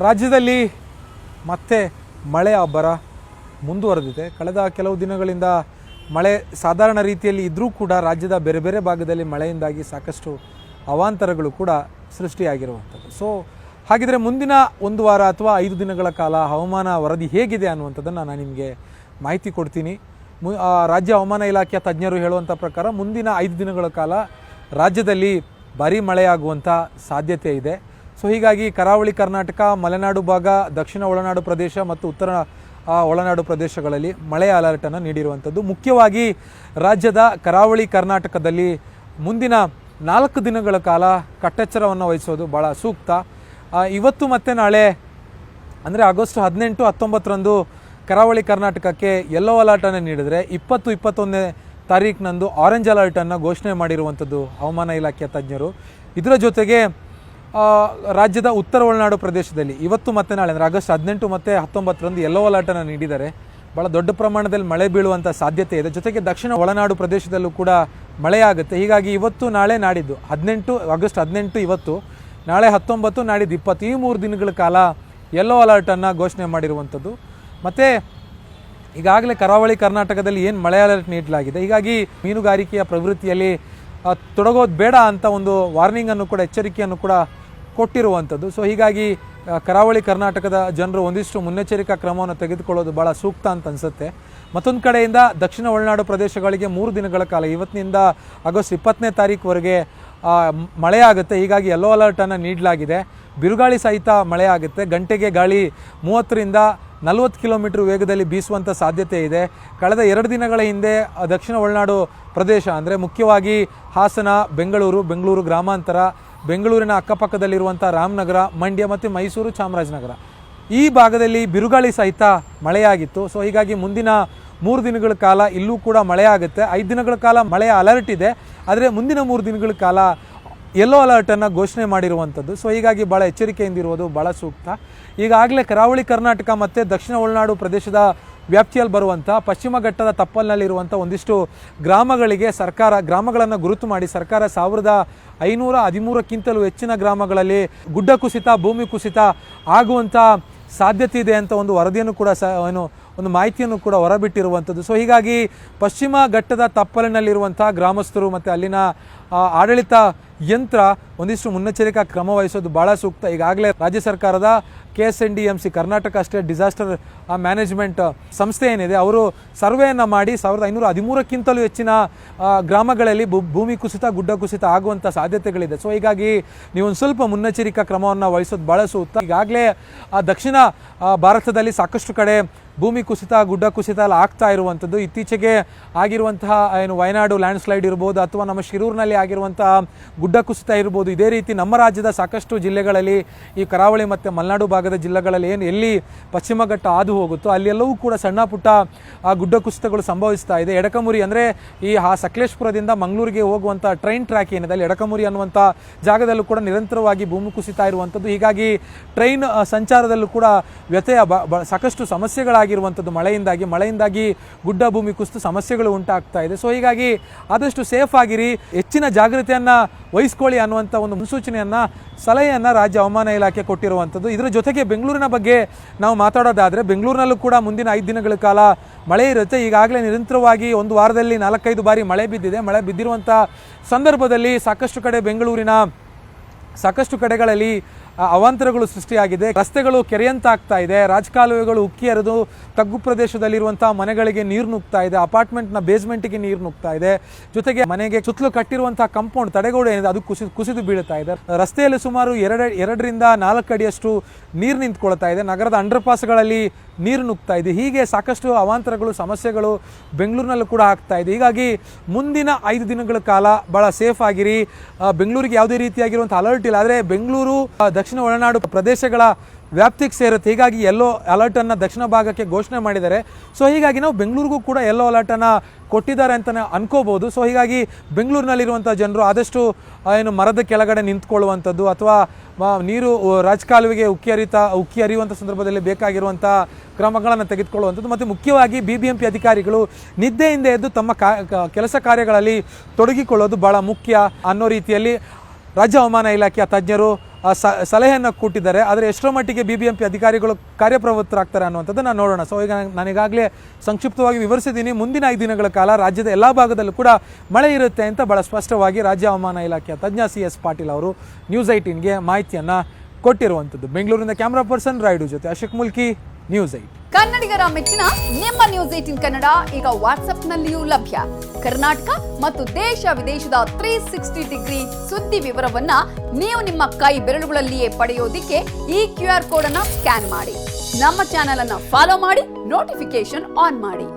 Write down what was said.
ರಾಜ್ಯದಲ್ಲಿ ಮತ್ತೆ ಮಳೆ ಅಬ್ಬರ ಮುಂದುವರೆದಿದೆ. ಕಳೆದ ಕೆಲವು ದಿನಗಳಿಂದ ಮಳೆ ಸಾಧಾರಣ ರೀತಿಯಲ್ಲಿ ಇದ್ದರೂ ಕೂಡ ರಾಜ್ಯದ ಬೇರೆ ಬೇರೆ ಭಾಗದಲ್ಲಿ ಮಳೆಯಿಂದಾಗಿ ಸಾಕಷ್ಟು ಅವಾಂತರಗಳು ಕೂಡ ಸೃಷ್ಟಿಯಾಗಿರುವಂಥದ್ದು. ಸೊ ಹಾಗಿದ್ರೆ ಮುಂದಿನ ಒಂದು ವಾರ ಅಥವಾ 5 ದಿನಗಳ ಕಾಲ ಹವಾಮಾನ ವರದಿ ಹೇಗಿದೆ ಅನ್ನುವಂಥದ್ದನ್ನು ನಾನು ನಿಮಗೆ ಮಾಹಿತಿ ಕೊಡ್ತೀನಿ. ರಾಜ್ಯ ಹವಾಮಾನ ಇಲಾಖೆಯ ತಜ್ಞರು ಹೇಳುವಂಥ ಪ್ರಕಾರ ಮುಂದಿನ 5 ದಿನಗಳ ಕಾಲ ರಾಜ್ಯದಲ್ಲಿ ಭಾರೀ ಮಳೆಯಾಗುವಂಥ ಸಾಧ್ಯತೆ ಇದೆ. ಸೊ ಹೀಗಾಗಿ ಕರಾವಳಿ ಕರ್ನಾಟಕ, ಮಲೆನಾಡು ಭಾಗ, ದಕ್ಷಿಣ ಒಳನಾಡು ಪ್ರದೇಶ ಮತ್ತು ಉತ್ತರ ಒಳನಾಡು ಪ್ರದೇಶಗಳಲ್ಲಿ ಮಳೆಯ ಅಲರ್ಟನ್ನು ನೀಡಿರುವಂಥದ್ದು. ಮುಖ್ಯವಾಗಿ ರಾಜ್ಯದ ಕರಾವಳಿ ಕರ್ನಾಟಕದಲ್ಲಿ ಮುಂದಿನ 4 ದಿನಗಳ ಕಾಲ ಕಟ್ಟೆಚ್ಚರವನ್ನು ವಹಿಸೋದು ಭಾಳ ಸೂಕ್ತ. ಇವತ್ತು ಮತ್ತು ನಾಳೆ ಅಂದರೆ ಆಗಸ್ಟ್ 18, 19ರಂದು ಕರಾವಳಿ ಕರ್ನಾಟಕಕ್ಕೆ ಯೆಲ್ಲೋ ಅಲರ್ಟನ್ನು ನೀಡಿದರೆ 20, 21ನೇ ತಾರೀಕಿನಂದು ಆರೆಂಜ್ ಅಲರ್ಟನ್ನು ಘೋಷಣೆ ಮಾಡಿರುವಂಥದ್ದು ಹವಾಮಾನ ಇಲಾಖೆಯ ತಜ್ಞರು. ಇದರ ಜೊತೆಗೆ ರಾಜ್ಯದ ಉತ್ತರ ಒಳನಾಡು ಪ್ರದೇಶದಲ್ಲಿ ಇವತ್ತು ಮತ್ತು ನಾಳೆ ಅಂದರೆ ಆಗಸ್ಟ್ 18 ಮತ್ತು 19ರಂದು ಯೆಲ್ಲೋ ಅಲರ್ಟನ್ನು ನೀಡಿದ್ದಾರೆ. ಭಾಳ ದೊಡ್ಡ ಪ್ರಮಾಣದಲ್ಲಿ ಮಳೆ ಬೀಳುವಂಥ ಸಾಧ್ಯತೆ ಇದೆ. ಜೊತೆಗೆ ದಕ್ಷಿಣ ಒಳನಾಡು ಪ್ರದೇಶದಲ್ಲೂ ಕೂಡ ಮಳೆಯಾಗುತ್ತೆ. ಹೀಗಾಗಿ ಇವತ್ತು ನಾಳೆ ನಾಡಿದ್ದು ಆಗಸ್ಟ್ 18 ಇವತ್ತು, ನಾಳೆ 19, ನಾಡಿದ್ದು 20 ಈ 3 ದಿನಗಳ ಕಾಲ ಯೆಲ್ಲೋ ಅಲರ್ಟನ್ನು ಘೋಷಣೆ ಮಾಡಿರುವಂಥದ್ದು. ಮತ್ತು ಈಗಾಗಲೇ ಕರಾವಳಿ ಕರ್ನಾಟಕದಲ್ಲಿ ಏನು ಮಳೆ ಅಲರ್ಟ್ ನೀಡಲಾಗಿದೆ, ಹೀಗಾಗಿ ಮೀನುಗಾರಿಕೆಯ ಪ್ರವೃತ್ತಿಯಲ್ಲಿ ತೊಡಗೋದು ಬೇಡ ಅಂತ ಒಂದು ವಾರ್ನಿಂಗನ್ನು ಕೂಡ, ಎಚ್ಚರಿಕೆಯನ್ನು ಕೂಡ ಕೊಟ್ಟಿರುವಂಥದ್ದು. ಸೊ ಹೀಗಾಗಿ ಕರಾವಳಿ ಕರ್ನಾಟಕದ ಜನರು ಒಂದಿಷ್ಟು ಮುನ್ನೆಚ್ಚರಿಕಾ ಕ್ರಮವನ್ನು ತೆಗೆದುಕೊಳ್ಳೋದು ಭಾಳ ಸೂಕ್ತ ಅಂತ ಅನಿಸುತ್ತೆ. ಮತ್ತೊಂದು ಕಡೆಯಿಂದ ದಕ್ಷಿಣ ಒಳನಾಡು ಪ್ರದೇಶಗಳಿಗೆ 3 ದಿನಗಳ ಕಾಲ ಇವತ್ತಿನಿಂದ ಆಗಸ್ಟ್ 20ನೇ ತಾರೀಕುವರೆಗೆ ಮಳೆಯಾಗುತ್ತೆ. ಹೀಗಾಗಿ ಯೆಲ್ಲೋ ಅಲರ್ಟನ್ನು ನೀಡಲಾಗಿದೆ. ಬಿರುಗಾಳಿ ಸಹಿತ ಮಳೆಯಾಗುತ್ತೆ. ಗಂಟೆಗೆ ಗಾಳಿ 30ರಿಂದ 40 ಕಿಲೋಮೀಟರ್ ವೇಗದಲ್ಲಿ ಬೀಸುವಂಥ ಸಾಧ್ಯತೆ ಇದೆ. ಕಳೆದ 2 ದಿನಗಳ ಹಿಂದೆ ದಕ್ಷಿಣ ಒಳನಾಡು ಪ್ರದೇಶ ಅಂದರೆ ಮುಖ್ಯವಾಗಿ ಹಾಸನ, ಬೆಂಗಳೂರು ಗ್ರಾಮಾಂತರ, ಬೆಂಗಳೂರಿನ ಅಕ್ಕಪಕ್ಕದಲ್ಲಿರುವಂಥ ರಾಮನಗರ, ಮಂಡ್ಯ ಮತ್ತು ಮೈಸೂರು, ಚಾಮರಾಜನಗರ ಈ ಭಾಗದಲ್ಲಿ ಬಿರುಗಾಳಿ ಸಹಿತ ಮಳೆಯಾಗಿತ್ತು. ಸೊ ಹೀಗಾಗಿ ಮುಂದಿನ 3 ದಿನಗಳ ಕಾಲ ಇಲ್ಲೂ ಕೂಡ ಮಳೆಯಾಗುತ್ತೆ. 5 ದಿನಗಳ ಕಾಲ ಮಳೆಯ ಅಲರ್ಟ್ ಇದೆ. ಆದರೆ ಮುಂದಿನ 3 ದಿನಗಳ ಕಾಲ ಯೆಲ್ಲೋ ಅಲರ್ಟನ್ನು ಘೋಷಣೆ ಮಾಡಿರುವಂಥದ್ದು. ಸೊ ಹೀಗಾಗಿ ಭಾಳ ಎಚ್ಚರಿಕೆಯಿಂದಿರುವುದು ಭಾಳ ಸೂಕ್ತ. ಈಗಾಗಲೇ ಕರಾವಳಿ ಕರ್ನಾಟಕ ಮತ್ತು ದಕ್ಷಿಣ ಒಳನಾಡು ಪ್ರದೇಶದ ವ್ಯಾಪ್ತಿಯಲ್ಲಿ ಬರುವಂಥ ಪಶ್ಚಿಮ ಘಟ್ಟದ ತಪ್ಪಲಿನಲ್ಲಿರುವಂಥ ಒಂದಿಷ್ಟು ಗ್ರಾಮಗಳನ್ನು ಗುರುತು ಮಾಡಿ ಸರ್ಕಾರ 1513ಕ್ಕಿಂತಲೂ ಹೆಚ್ಚಿನ ಗ್ರಾಮಗಳಲ್ಲಿ ಗುಡ್ಡ ಕುಸಿತ, ಭೂಮಿ ಕುಸಿತ ಆಗುವಂಥ ಸಾಧ್ಯತೆ ಇದೆ ಅಂತ ಒಂದು ವರದಿಯನ್ನು ಕೂಡ ಒಂದು ಮಾಹಿತಿಯನ್ನು ಕೂಡ ಹೊರಬಿಟ್ಟಿರುವಂಥದ್ದು. ಸೊ ಹೀಗಾಗಿ ಪಶ್ಚಿಮ ಘಟ್ಟದ ತಪ್ಪಲಿನಲ್ಲಿರುವಂಥ ಗ್ರಾಮಸ್ಥರು ಮತ್ತು ಅಲ್ಲಿನ ಆಡಳಿತ ಯಂತ್ರ ಒಂದಿಷ್ಟು ಮುನ್ನೆಚ್ಚರಿಕಾ ಕ್ರಮ ವಹಿಸೋದು ಭಾಳ ಸೂಕ್ತ. ಈಗಾಗಲೇ ರಾಜ್ಯ ಸರ್ಕಾರದ KSNDMC Karnataka state disaster management ಸಂಸ್ಥೆ ಏನಿದೆ, ಅವರು ಸರ್ವೆಯನ್ನು ಮಾಡಿ 1513ಕ್ಕಿಂತಲೂ ಹೆಚ್ಚಿನ ಗ್ರಾಮಗಳಲ್ಲಿ ಭೂಮಿ ಕುಸಿತ, ಗುಡ್ಡ ಕುಸಿತ ಆಗುವಂಥ ಸಾಧ್ಯತೆಗಳಿದೆ. ಸೊ ಹೀಗಾಗಿ ನೀವು ಒಂದು ಸ್ವಲ್ಪ ಮುನ್ನೆಚ್ಚರಿಕಾ ಕ್ರಮವನ್ನು ವಹಿಸೋದು ಭಾಳ ಸೂಕ್ತ. ಈಗಾಗಲೇ ದಕ್ಷಿಣ ಭಾರತದಲ್ಲಿ ಸಾಕಷ್ಟು ಕಡೆ ಭೂಮಿ ಕುಸಿತ, ಗುಡ್ಡ ಕುಸಿತ ಎಲ್ಲ ಆಗ್ತಾ ಇರುವಂಥದ್ದು. ಇತ್ತೀಚೆಗೆ ಆಗಿರುವಂತಹ ವಯನಾಡು ಲ್ಯಾಂಡ್ ಸ್ಲೈಡ್ ಇರ್ಬೋದು, ಅಥವಾ ನಮ್ಮ ಶಿರೂರಿನಲ್ಲಿ ಆಗಿರುವಂತಹ ಗುಡ್ಡ ಕುಸಿತ ಇರ್ಬೋದು. ಇದೇ ರೀತಿ ನಮ್ಮ ರಾಜ್ಯದ ಸಾಕಷ್ಟು ಜಿಲ್ಲೆಗಳಲ್ಲಿ, ಈ ಕರಾವಳಿ ಮತ್ತು ಮಲೆನಾಡು ಭಾಗದ ಜಿಲ್ಲೆಗಳಲ್ಲಿ ಎಲ್ಲಿ ಪಶ್ಚಿಮ ಘಟ್ಟ ಹಾದು ಹೋಗುತ್ತೋ ಅಲ್ಲೆಲ್ಲವೂ ಕೂಡ ಸಣ್ಣ ಪುಟ್ಟ ಗುಡ್ಡ ಕುಸಿತಗಳು ಸಂಭವಿಸ್ತಾ ಇದೆ. ಎಡಕಮುರಿ ಅಂದರೆ ಈ ಸಕಲೇಶಪುರದಿಂದ ಮಂಗಳೂರಿಗೆ ಹೋಗುವಂಥ ಟ್ರೈನ್ ಟ್ರ್ಯಾಕ್ ಏನಿದೆ, ಅಲ್ಲಿ ಎಡಕಮುರಿ ಅನ್ನುವಂಥ ಜಾಗದಲ್ಲೂ ಕೂಡ ನಿರಂತರವಾಗಿ ಭೂಮಿ ಕುಸಿತ ಇರುವಂಥದ್ದು. ಹೀಗಾಗಿ ಟ್ರೈನ್ ಸಂಚಾರದಲ್ಲೂ ಕೂಡ ವ್ಯತ್ಯಯ, ಸಾಕಷ್ಟು ಸಮಸ್ಯೆಗಳಾಗಿರುವಂಥದ್ದು ಮಳೆಯಿಂದಾಗಿ ಗುಡ್ಡ ಭೂಮಿ ಕುಸಿತ ಸಮಸ್ಯೆಗಳು ಉಂಟಾಗ್ತಾ ಇದೆ. ಸೊ ಹೀಗಾಗಿ ಆದಷ್ಟು ಸೇಫ್ ಆಗಿರಿ, ಹೆಚ್ಚಿನ ಜಾಗೃತಿಯನ್ನು ವಹಿಸ್ಕೊಳ್ಳಿ ಅನ್ನುವಂಥ ಒಂದು ಮುನ್ಸೂಚನೆಯನ್ನು, ಸಲಹೆಯನ್ನು ರಾಜ್ಯ ಹವಾಮಾನ ಇಲಾಖೆ ಕೊಟ್ಟಿರುವಂಥದ್ದು. ಇದರ ಜೊತೆಗೆ ಬೆಂಗಳೂರಿನ ಬಗ್ಗೆ ನಾವು ಮಾತಾಡೋದಾದರೆ, ಬೆಂಗಳೂರಿನಲ್ಲೂ ಕೂಡ ಮುಂದಿನ 5 ದಿನಗಳ ಕಾಲ ಮಳೆ ಇರುತ್ತೆ. ಈಗಾಗಲೇ ನಿರಂತರವಾಗಿ ಒಂದು ವಾರದಲ್ಲಿ 4-5 ಬಾರಿ ಮಳೆ ಬಿದ್ದಿದೆ. ಮಳೆ ಬಿದ್ದಿರುವಂಥ ಸಂದರ್ಭದಲ್ಲಿ ಬೆಂಗಳೂರಿನ ಸಾಕಷ್ಟು ಕಡೆಗಳಲ್ಲಿ ಅವಾಂತರಗಳು ಸೃಷ್ಟಿಯಾಗಿದೆ. ರಸ್ತೆಗಳು ಕೆರೆಯಂತಾಗ್ತಾ ಇದೆ, ರಾಜಕಾಲುವೆಗಳು ಉಕ್ಕಿ ಹರಿದು ತಗ್ಗು ಪ್ರದೇಶದಲ್ಲಿರುವಂಥ ಮನೆಗಳಿಗೆ ನೀರು ನುಗ್ತಾ ಇದೆ, ಅಪಾರ್ಟ್ಮೆಂಟ್ನ ಬೇಸ್ಮೆಂಟ್ಗೆ ನೀರು ನುಗ್ತಾ ಇದೆ. ಜೊತೆಗೆ ಮನೆಗೆ ಸುತ್ತಲೂ ಕಟ್ಟಿರುವಂಥ ಕಾಂಪೌಂಡ್ ತಡೆಗೋಡೆ ಏನಿದೆ ಅದು ಕುಸಿದು ಬೀಳ್ತಾ ಇದೆ. ರಸ್ತೆಯಲ್ಲಿ ಸುಮಾರು 2ರಿಂದ 4 ಅಡಿಯಷ್ಟು ನೀರು ನಿಂತ್ಕೊಳ್ತಾ ಇದೆ. ನಗರದ ಅಂಡರ್ಪಾಸ್ಗಳಲ್ಲಿ ನೀರು ನುಗ್ತಾ ಇದೆ. ಹೀಗೆ ಸಾಕಷ್ಟು ಅವಾಂತರಗಳು, ಸಮಸ್ಯೆಗಳು ಬೆಂಗಳೂರಿನಲ್ಲೂ ಕೂಡ ಆಗ್ತಾ ಇದೆ. ಹೀಗಾಗಿ ಮುಂದಿನ 5 ದಿನಗಳ ಕಾಲ ಭಾಳ ಸೇಫ್ ಆಗಿರಿ. ಬೆಂಗಳೂರಿಗೆ ಯಾವುದೇ ರೀತಿಯಾಗಿರುವಂಥ ಅಲರ್ಟ್ ಇಲ್ಲ, ಆದರೆ ಬೆಂಗಳೂರು ದಕ್ಷಿಣ ಒಳನಾಡು ಪ್ರದೇಶಗಳ ವ್ಯಾಪ್ತಿಗೆ ಸೇರುತ್ತೆ. ಹೀಗಾಗಿ ಯೆಲ್ಲೋ ಅಲರ್ಟನ್ನು ದಕ್ಷಿಣ ಭಾಗಕ್ಕೆ ಘೋಷಣೆ ಮಾಡಿದ್ದಾರೆ. ಸೊ ಹೀಗಾಗಿ ನಾವು ಬೆಂಗಳೂರಿಗೂ ಕೂಡ ಯೆಲ್ಲೋ ಅಲರ್ಟನ್ನು ಕೊಟ್ಟಿದ್ದಾರೆ ಅಂತಲೇ ಅನ್ಕೋಬೋದು. ಸೊ ಹೀಗಾಗಿ ಬೆಂಗಳೂರಿನಲ್ಲಿರುವಂಥ ಜನರು ಆದಷ್ಟು ಮರದ ಕೆಳಗಡೆ ನಿಂತ್ಕೊಳ್ಳುವಂಥದ್ದು, ಅಥವಾ ನೀರು ರಾಜಕಾಲುವೆಗೆ ಉಕ್ಕಿ ಹರಿಯುವಂಥ ಸಂದರ್ಭದಲ್ಲಿ ಬೇಕಾಗಿರುವಂಥ ಕ್ರಮಗಳನ್ನು ತೆಗೆದುಕೊಳ್ಳುವಂಥದ್ದು. ಮತ್ತು ಮುಖ್ಯವಾಗಿ BBMP ಅಧಿಕಾರಿಗಳು ನಿದ್ದೆಯಿಂದ ಎದ್ದು ತಮ್ಮ ಕೆಲಸ ಕಾರ್ಯಗಳಲ್ಲಿ ತೊಡಗಿಕೊಳ್ಳೋದು ಭಾಳ ಮುಖ್ಯ ಅನ್ನೋ ರೀತಿಯಲ್ಲಿ ರಾಜ್ಯ ಹವಾಮಾನ ಇಲಾಖೆಯ ತಜ್ಞರು ಸಲಹೆಯನ್ನು ಕೊಟ್ಟಿದ್ದಾರೆ. ಆದರೆ ಎಷ್ಟರ ಮಟ್ಟಿಗೆ BBMP ಅಧಿಕಾರಿಗಳು ಕಾರ್ಯಪ್ರವೃತ್ತರಾಗ್ತಾರೆ ಅನ್ನುವಂಥದ್ದನ್ನು ನೋಡೋಣ. ಸೊ ಈಗ ನಾನೀಗಾಗಲೇ ಸಂಕ್ಷಿಪ್ತವಾಗಿ ವಿವರಿಸಿದ್ದೀನಿ. ಮುಂದಿನ 5 ದಿನಗಳ ಕಾಲ ರಾಜ್ಯದ ಎಲ್ಲ ಭಾಗದಲ್ಲೂ ಕೂಡ ಮಳೆ ಇರುತ್ತೆ ಅಂತ ಭಾಳ ಸ್ಪಷ್ಟವಾಗಿ ರಾಜ್ಯ ಹವಾಮಾನ ಇಲಾಖೆಯ ತಜ್ಞ CS ಪಾಟೀಲ್ ಅವರು ನ್ಯೂಸ್ 18ಗೆ ಮಾಹಿತಿಯನ್ನು ಕೊಟ್ಟಿರುವಂಥದ್ದು. ಬೆಂಗಳೂರಿನ ಕ್ಯಾಮ್ರಾ ಪರ್ಸನ್ ರಾಯ್ಡು ಜೊತೆ ಅಶೋಕ್ ಮುಲ್ಕಿ, ನ್ಯೂಸ್ 8. ಕನ್ನಡಿಗರ ಮೆಚ್ಚಿನ ನಿಮ್ಮ ನ್ಯೂಸ್ 18 ಕನ್ನಡ ಈಗ ವಾಟ್ಸ್ಆಪ್ನಲ್ಲಿಯೂ ಲಭ್ಯ. ಕರ್ನಾಟಕ ಮತ್ತು ದೇಶ ವಿದೇಶದ 360 ಡಿಗ್ರಿ ಸುದ್ದಿ ವಿವರವನ್ನ ನೀವು ನಿಮ್ಮ ಕೈ ಬೆರಳುಗಳಲ್ಲಿಯೇ ಪಡೆಯೋದಿಕ್ಕೆ ಈ QR ಕೋಡ್ ಅನ್ನ ಸ್ಕ್ಯಾನ್ ಮಾಡಿ. ನಮ್ಮ ಚಾನೆಲ್ ಅನ್ನ ಫಾಲೋ ಮಾಡಿ, ನೋಟಿಫಿಕೇಶನ್ ಆನ್ ಮಾಡಿ.